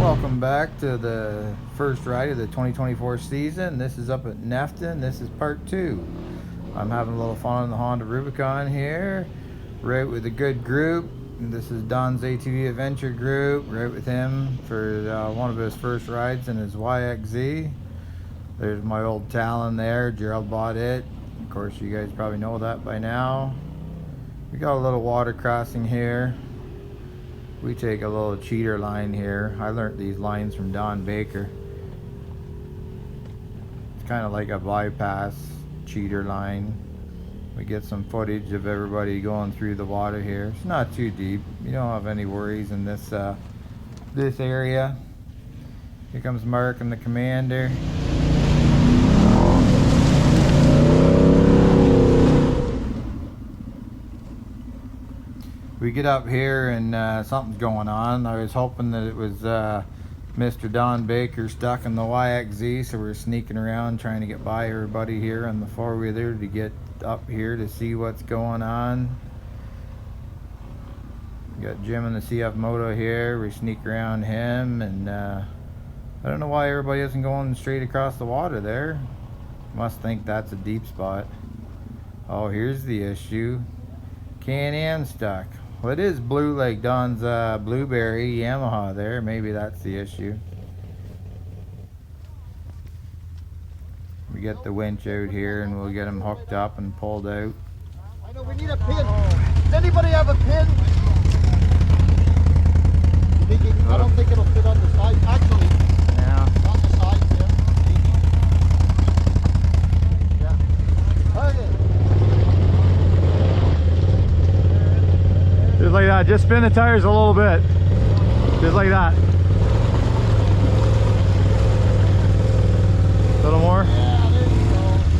Welcome back to the first ride of the 2024 season. This is up at Nefton. This is part 2. I'm having a little fun on the Honda Rubicon here, right with a good group. This is Don's ATV Adventure group, right with him for one of his first rides in his YXZ. There's my old Talon there. Gerald bought it. Of course, you guys probably know that by now. We got a little water crossing here. We take a little cheater line here. I learned these lines from Don Baker. It's kind of like a bypass cheater line. We get some footage of everybody going through the water here. It's not too deep. You don't have any worries in this this area. Here comes Mark and the Commander. We get up here and something's going on. I was hoping that it was Mr. Don Baker stuck in the YXZ, so we're sneaking around trying to get by everybody here on the four-wheeler to get up here to see what's going on. We got Jim in the CF Moto here. We sneak around him, and I don't know why everybody isn't going straight across the water there. Must think that's a deep spot. Oh, here's the issue. Can-Am stuck. Well, it is blue like Don's Blueberry Yamaha there. Maybe that's the issue. We get the winch out here and we'll get him hooked up and pulled out. I know we need a pin. Does anybody have a pin? I don't think it'll fit on the side. Actually, yeah. On the side, yeah. Okay. Just like that. Just spin the tires a little bit. Just like that. A little more? Yeah,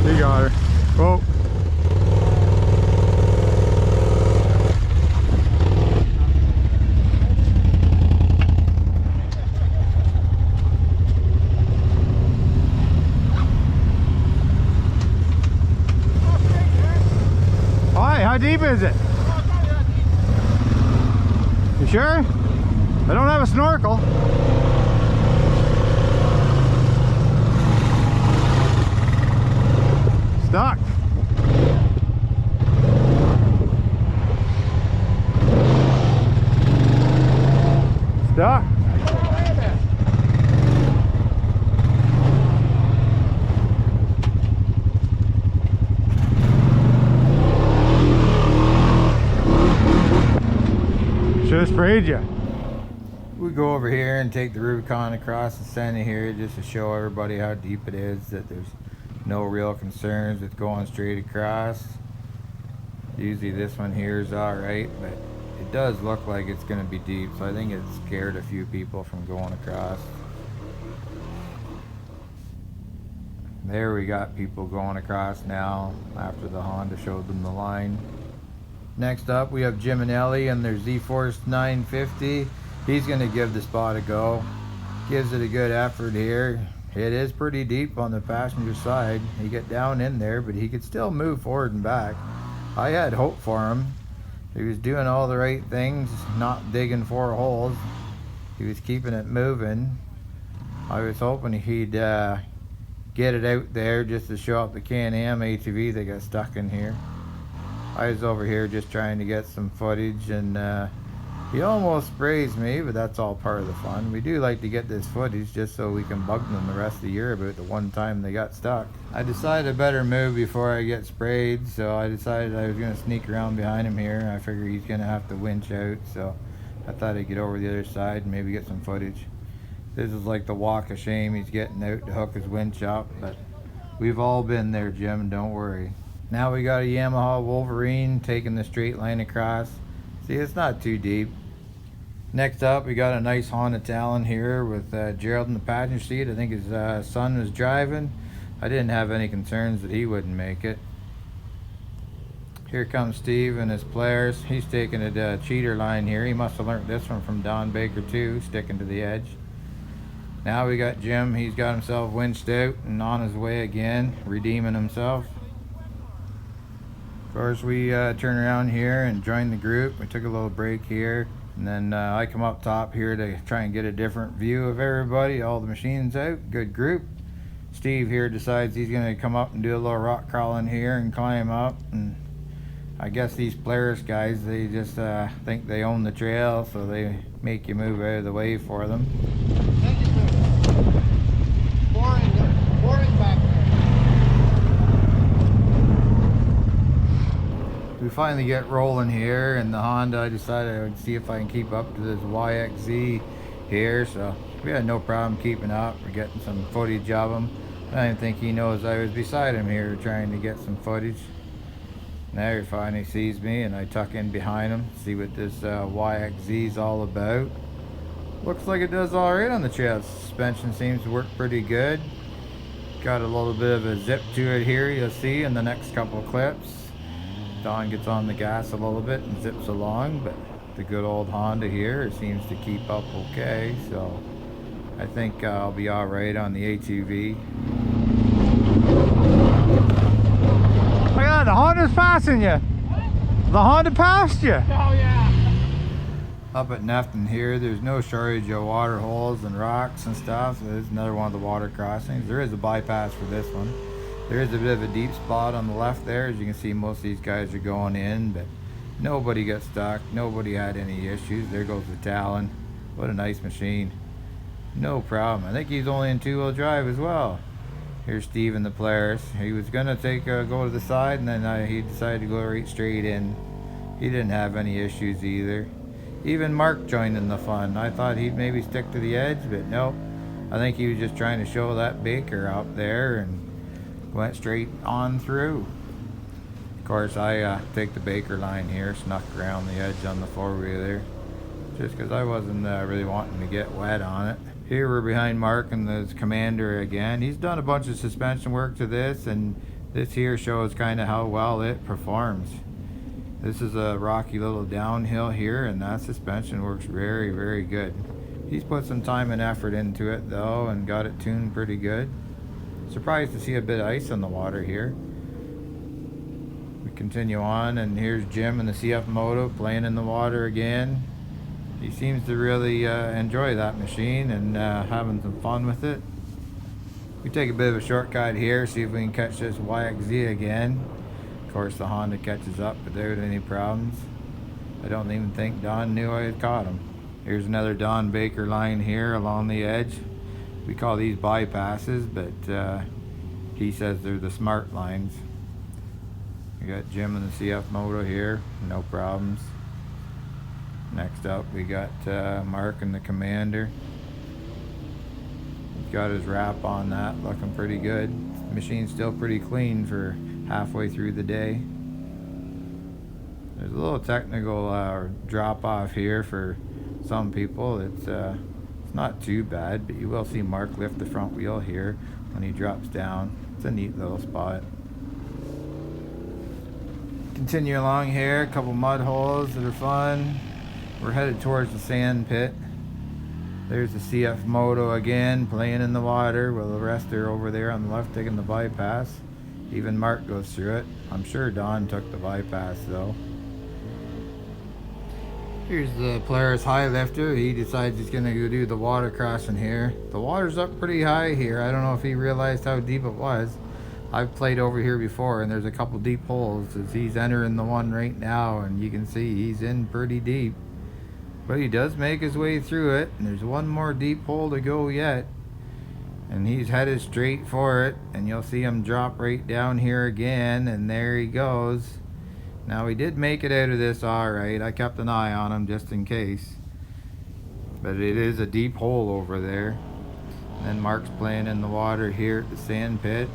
there you go. You got her. Whoa. Hi, how deep is it? You sure? I don't have a snorkel. Stuck. Stuck. Should have sprayed you. We go over here and take the Rubicon across the center here just to show everybody how deep it is, that there's no real concerns with going straight across. Usually this one here is alright, but it does look like it's going to be deep, so I think it scared a few people from going across. There we got people going across now after the Honda showed them the line. Next up we have Jim and Ellie and their Z-Force 950. He's going to give the spot a go. Gives it a good effort here. It is pretty deep on the passenger side. He get down in there, but he could still move forward and back. I had hope for him. He was doing all the right things, not digging 4 holes. He was keeping it moving. I was hoping he'd get it out there just to show up the Can-Am ATV that got stuck in here. I was over here just trying to get some footage, and he almost sprays me, but that's all part of the fun. We do like to get this footage just so we can bug them the rest of the year about the one time they got stuck. I decided I better move before I get sprayed, so I decided I was going to sneak around behind him here. I figure he's going to have to winch out, so I thought I'd get over the other side and maybe get some footage. This is like the walk of shame. He's getting out to hook his winch up, but we've all been there, Jim, don't worry. Now we got a Yamaha Wolverine taking the straight line across. See, it's not too deep. Next up, we got a nice Honda Talon here with Gerald in the passenger seat. I think his son was driving. I didn't have any concerns that he wouldn't make it. Here comes Steve and his Polaris. He's taking a cheater line here. He must have learned this one from Don Baker too, sticking to the edge. Now we got Jim. He's got himself winched out and on his way again, redeeming himself. Of course, we turn around here and join the group. We took a little break here. And then I come up top here to try and get a different view of everybody. All the machines out, good group. Steve here decides he's gonna come up and do a little rock crawling here and climb up. And I guess these Polaris guys, they just think they own the trail, so they make you move out of the way for them. Thank you, sir. Boring back there. We finally get rolling here, and the Honda, I decided I would see if I can keep up to this YXZ here, so we had no problem keeping up. We're getting some footage of him. I didn't think he knows I was beside him here trying to get some footage. Now he finally sees me, and I tuck in behind him, see what this YXZ is all about. Looks like it does all right on the trail. Suspension seems to work pretty good. Got a little bit of a zip to it here, you'll see in the next couple of clips. Don gets on the gas a little bit and zips along, but the good old Honda here seems to keep up okay, so I think I'll be all right on the ATV. My God, the Honda's passing you. The Honda passed you. Oh, yeah. Up at Nefton here, there's no shortage of water holes and rocks and stuff. There's another one of the water crossings. There is a bypass for this one. There is a bit of a deep spot on the left there. As you can see, most of these guys are going in, but nobody got stuck. Nobody had any issues. There goes the Talon. What a nice machine. No problem. I think he's only in two-wheel drive as well. Here's Steve in the Polaris. He was gonna go to the side, and then he decided to go right straight in. He didn't have any issues either. Even Mark joined in the fun. I thought he'd maybe stick to the edge, but nope. I think he was just trying to show that baker out there and went straight on through. Of course, I take the baker line here, snuck around the edge on the four-wheeler, just because I wasn't really wanting to get wet on it. Here we're behind Mark and the Commander again. He's done a bunch of suspension work to this, and this here shows kind of how well it performs. This is a rocky little downhill here, and that suspension works very, very good. He's put some time and effort into it though, and got it tuned pretty good. Surprised to see a bit of ice on the water here. We continue on, and here's Jim in the CF Moto playing in the water again. He seems to really enjoy that machine and having some fun with it. We take a bit of a shortcut here, see if we can catch this YXZ again. Of course, the Honda catches up without any problems. I don't even think Don knew I had caught him. Here's another Don Baker line here along the edge. We call these bypasses, but he says they're the smart lines. We got Jim in the CF Moto here, no problems. Next up we got Mark and the Commander. He's got his wrap on that, looking pretty good. The machine's still pretty clean for halfway through the day. There's a little technical drop off here for some people. It's not too bad, but you will see Mark lift the front wheel here when he drops down. It's a neat little spot. Continue along here, a couple mud holes that are fun. We're headed towards the sand pit. There's the CF Moto again, playing in the water, while the rest are over there on the left taking the bypass. Even Mark goes through it. I'm sure Don took the bypass though. Here's the Polaris high lifter. He decides he's gonna go do the water crossing here. The water's up pretty high here. I don't know if he realized how deep it was. I've played over here before, and there's a couple deep holes. As he's entering the one right now, and you can see he's in pretty deep. But he does make his way through it, and there's one more deep hole to go yet. And he's headed straight for it, and you'll see him drop right down here again, and there he goes. Now he did make it out of this alright. I kept an eye on him just in case. But it is a deep hole over there. And then Mark's playing in the water here at the sand pit.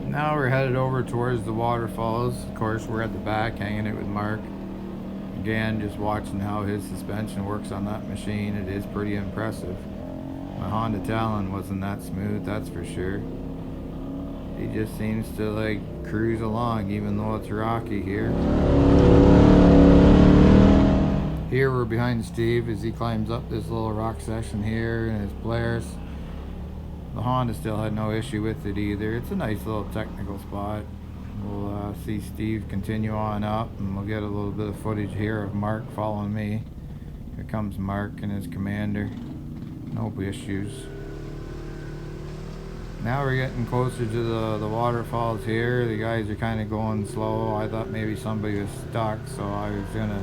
Now we're headed over towards the waterfalls. Of course, we're at the back hanging it with Mark. Again, just watching how his suspension works on that machine. It is pretty impressive. My Honda Talon wasn't that smooth, that's for sure. He just seems to like cruise along even though it's rocky here. Here we're behind Steve as he climbs up this little rock section here in his Polaris. The Honda still had no issue with it either. It's a nice little technical spot. We'll see Steve continue on up, and we'll get a little bit of footage here of Mark following me. Here comes Mark and his commander. No issues. Now we're getting closer to the waterfalls here. The guys are kind of going slow. I thought maybe somebody was stuck, so I was gonna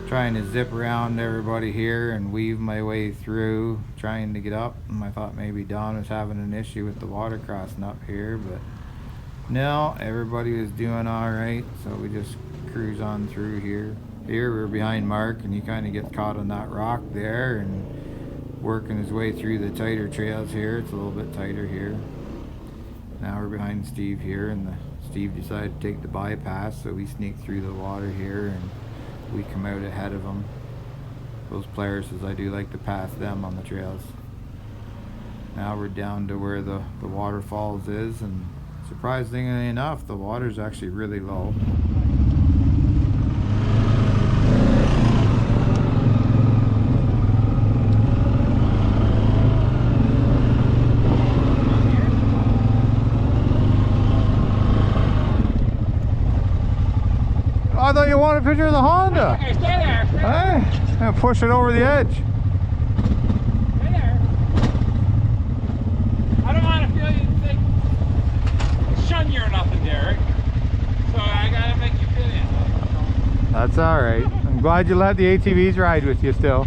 trying to zip around everybody here and weave my way through, trying to get up. And I thought maybe Don was having an issue with the water crossing up here, but no, everybody was doing all right. So we just cruise on through here. Here we're behind Mark, and he kind of gets caught on that rock there and working his way through the tighter trails here. It's a little bit tighter here. Now we're behind Steve here, and Steve decided to take the bypass, so we sneak through the water here and we come out ahead of them. Those polarisrzrs, I do like to pass them on the trails. Now we're down to where the waterfalls is, and surprisingly enough, the water's actually really low. I thought you wanted a picture of the Honda. Okay, stay there. Stay there. Hey, and push it over the edge. Stay there. I don't want to feel you think shun you or nothing, Derek. So I gotta make you feel it. That's all right. I'm glad you let the ATVs ride with you still.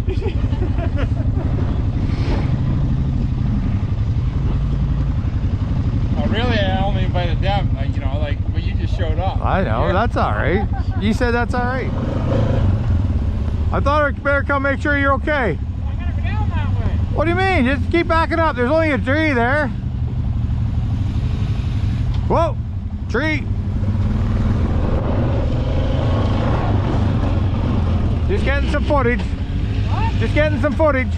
Well, really, I only invited them. Like, you know, like, but you just showed up. I know, Yeah. that's all right. You said that's all right. I thought I better come make sure you're okay. I gotta go down that way. What do you mean? Just keep backing up. There's only a tree there. Whoa, tree. Just getting some footage. What? Just getting some footage.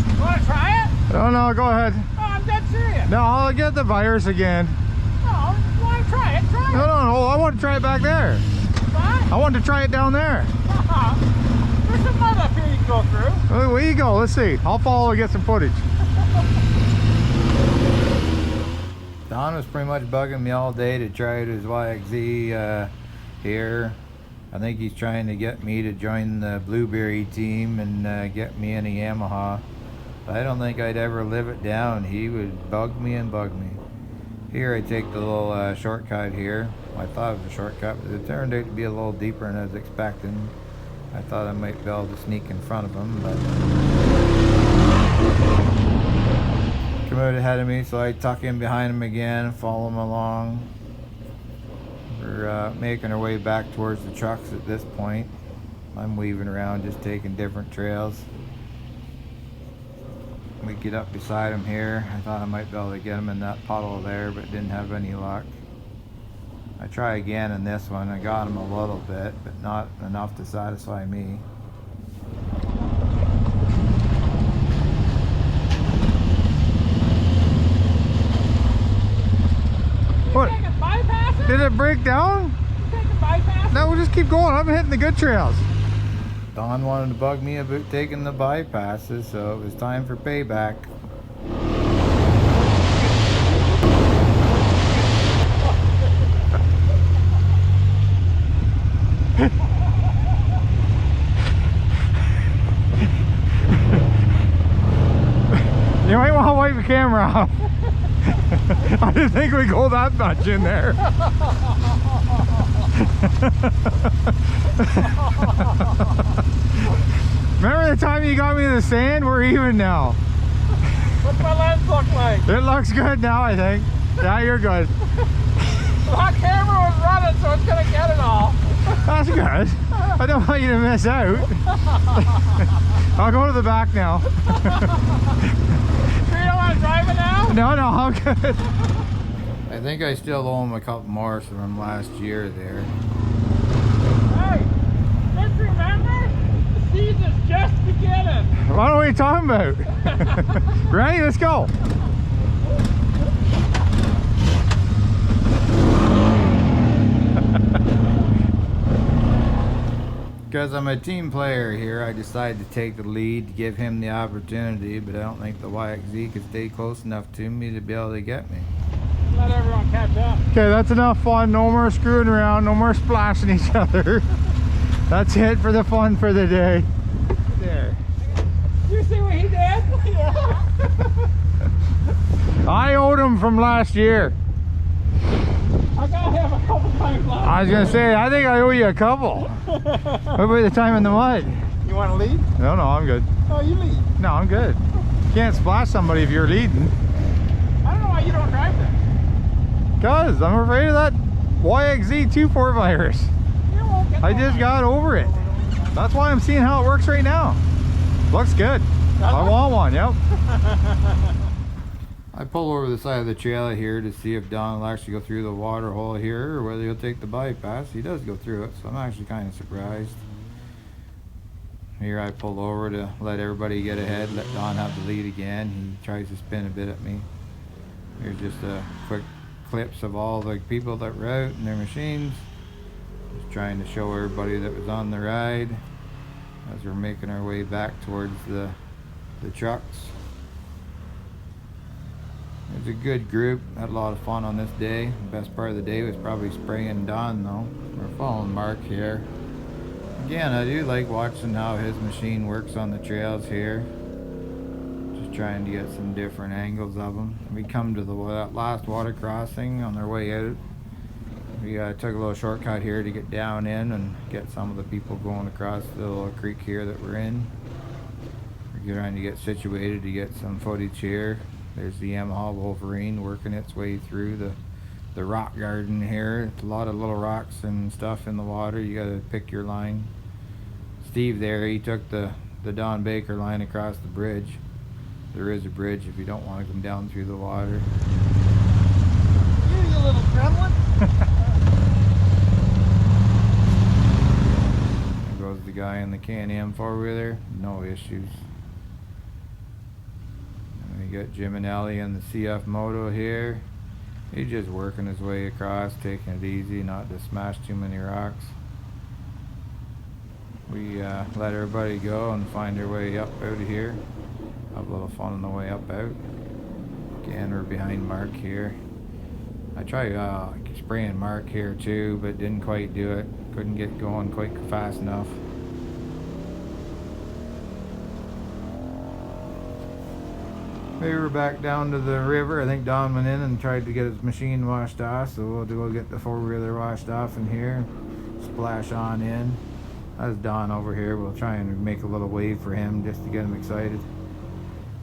You wanna try it? Oh no, go ahead. Oh, I'm dead serious. No, I'll get the virus again. No, you wanna try it? Try it. No, I want to try it back there. What? I want to try it down there. There's some mud up here you can go through. Oh, where you go? Let's see. I'll follow and get some footage. Don was pretty much bugging me all day to try out his YXZ here. I think he's trying to get me to join the Blueberry team and get me in a Yamaha. But I don't think I'd ever live it down. He would bug me and bug me. Here I take the little shortcut here. I thought it was a shortcut, but it turned out to be a little deeper than I was expecting. I thought I might be able to sneak in front of him, but come out ahead of me, so I tuck in behind him again and follow him along. We're making our way back towards the trucks at this point. I'm weaving around, just taking different trails. We get up beside him here. I thought I might be able to get him in that puddle there, but didn't have any luck. I try again in this one. I got him a little bit, but not enough to satisfy me. What? You taking bypasses? Did it break down? You taking bypasses? No, we'll just keep going. I'm hitting the good trails. Don wanted to bug me about taking the bypasses, so it was time for payback. You might want to wipe the camera off. I didn't think we'd go that much in there. Remember the time you got me in the sand? We're even now. What's my lens look like? It looks good now, I think. Yeah, you're good. My camera was running, so it's gonna get it all. That's good. I don't want you to miss out. I'll go to the back now. Sure you don't want to drive it now? No, I'm good. I think I still owe him a couple more from last year there. Hey, just remember, the season's just beginning. What are we talking about? Ready? Let's go. Good because I'm a team player here, I decided to take the lead to give him the opportunity, but I don't think the YXZ could stay close enough to me to be able to get me. Let everyone catch up. Okay, that's enough fun. No more screwing around, no more splashing each other. That's it for the fun for the day. There. You see what he did? Yeah. I owed him from last year. I got him a couple times last I was gonna say, I think I owe you a couple. What about the time in the mud? You want to lead? No, I'm good. Oh, you lead. No, I'm good. You can't splash somebody if you're leading. I don't know why you don't drive that. Cause I'm afraid of that YXZ 2.4 virus. You won't get I just got over it. That's why I'm seeing how it works right now. Looks good. I want one, yep. I pull over the side of the trailer here to see if Don will actually go through the water hole here or whether he'll take the bypass. He does go through it, so I'm actually kind of surprised. Here I pull over to let everybody get ahead, let Don have the lead again. He tries to spin a bit at me. Here's just a quick clips of all the people that were out in their machines. Just trying to show everybody that was on the ride as we're making our way back towards the trucks. It was a good group, had a lot of fun on this day. The best part of the day was probably spraying Don though. We're following Mark here. Again, I do like watching how his machine works on the trails here. Just trying to get some different angles of them. We come to the last water crossing on our way out. We took a little shortcut here to get down in and get some of the people going across the little creek here that we're in. We're trying to get situated to get some footage here. There's the Yamaha Wolverine working its way through the rock garden here. It's a lot of little rocks and stuff in the water. You got to pick your line. Steve there, he took the Don Baker line across the bridge. There is a bridge if you don't want to come down through the water. You little gremlin. There goes the guy in the Can-Am four-wheeler. No issues. We got Jim and Ellie in the CF Moto here. He's just working his way across, taking it easy, not to smash too many rocks. We let everybody go and find their way up out of here. Have a little fun on the way up out. Again, we're behind Mark here. I tried spraying Mark here too, but didn't quite do it. Couldn't get going quite fast enough. We were back down to the river. I think Don went in and tried to get his machine washed off, so we'll go get the four-wheeler washed off in here, splash on in. That's Don over here. We'll try and make a little wave for him just to get him excited.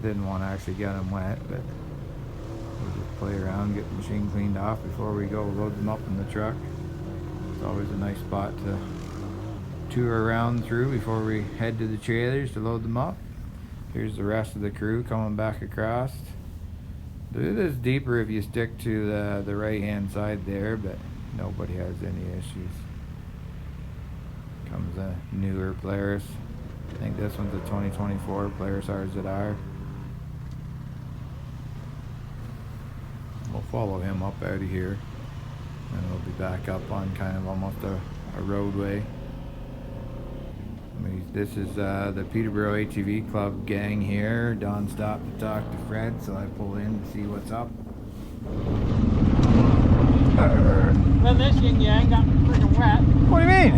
Didn't want to actually get him wet, but we'll just play around, get the machine cleaned off before we go load them up in the truck. It's always a nice spot to tour around through before we head to the trailers to load them up. Here's the rest of the crew coming back across. It is deeper if you stick to the right hand side there, but nobody has any issues. Comes a newer Polaris. I think this one's a 2024 polarisrzr. We'll follow him up out of here and we'll be back up on kind of almost a roadway. This is the Peterborough ATV Club gang here. Don stopped to talk to Fred, so I pulled in to see what's up. Well, this yin yang got freaking wet. What do you mean?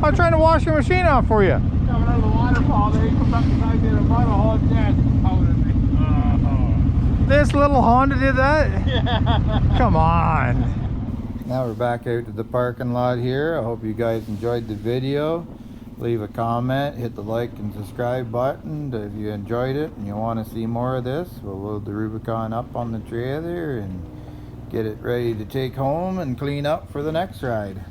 I'm trying to wash your machine off for you. Coming out of the waterfall there, he comes up beside me in a mud hole and dead. This little Honda did that? Yeah. Come on. Now we're back out to the parking lot here. I hope you guys enjoyed the video. Leave a comment, hit the like and subscribe button if you enjoyed it and you want to see more of this. We'll load the Rubicon up on the trailer and get it ready to take home and clean up for the next ride.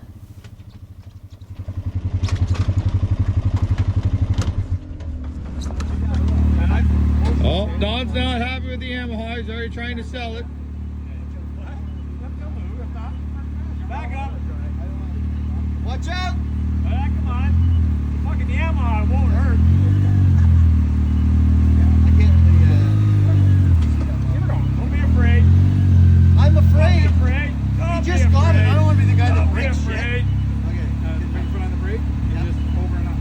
Oh, Don's not happy with the Yamaha. He's already trying to sell it. Back up. Watch out. Come on. Fucking Yamaha won't hurt. I can't really, Don't be afraid. I'm afraid. Don't be afraid. He just got it. I don't want to be the guy that Don't be breaks shit. afraid. Okay. Put your foot on the brake. Yeah. Just over and up.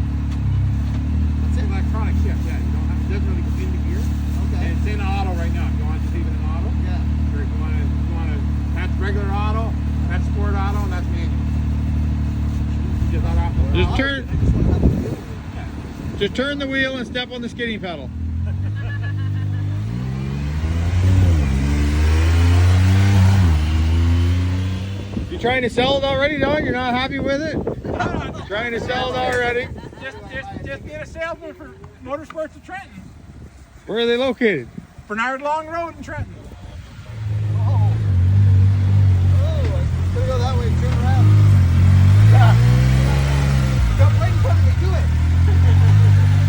Just turn. Just turn the wheel and step on the skidding pedal. You trying to sell it already, dog? You're not happy with it? Trying to sell it already? Just get a salesman for Motorsports of Trenton. Where are they located? Bernard Long Road in Trenton. Oh, it's gonna go that way, turn around. Come right in front of me, do it.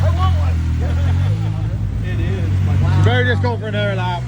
I want one. It is. You better just go for another lap.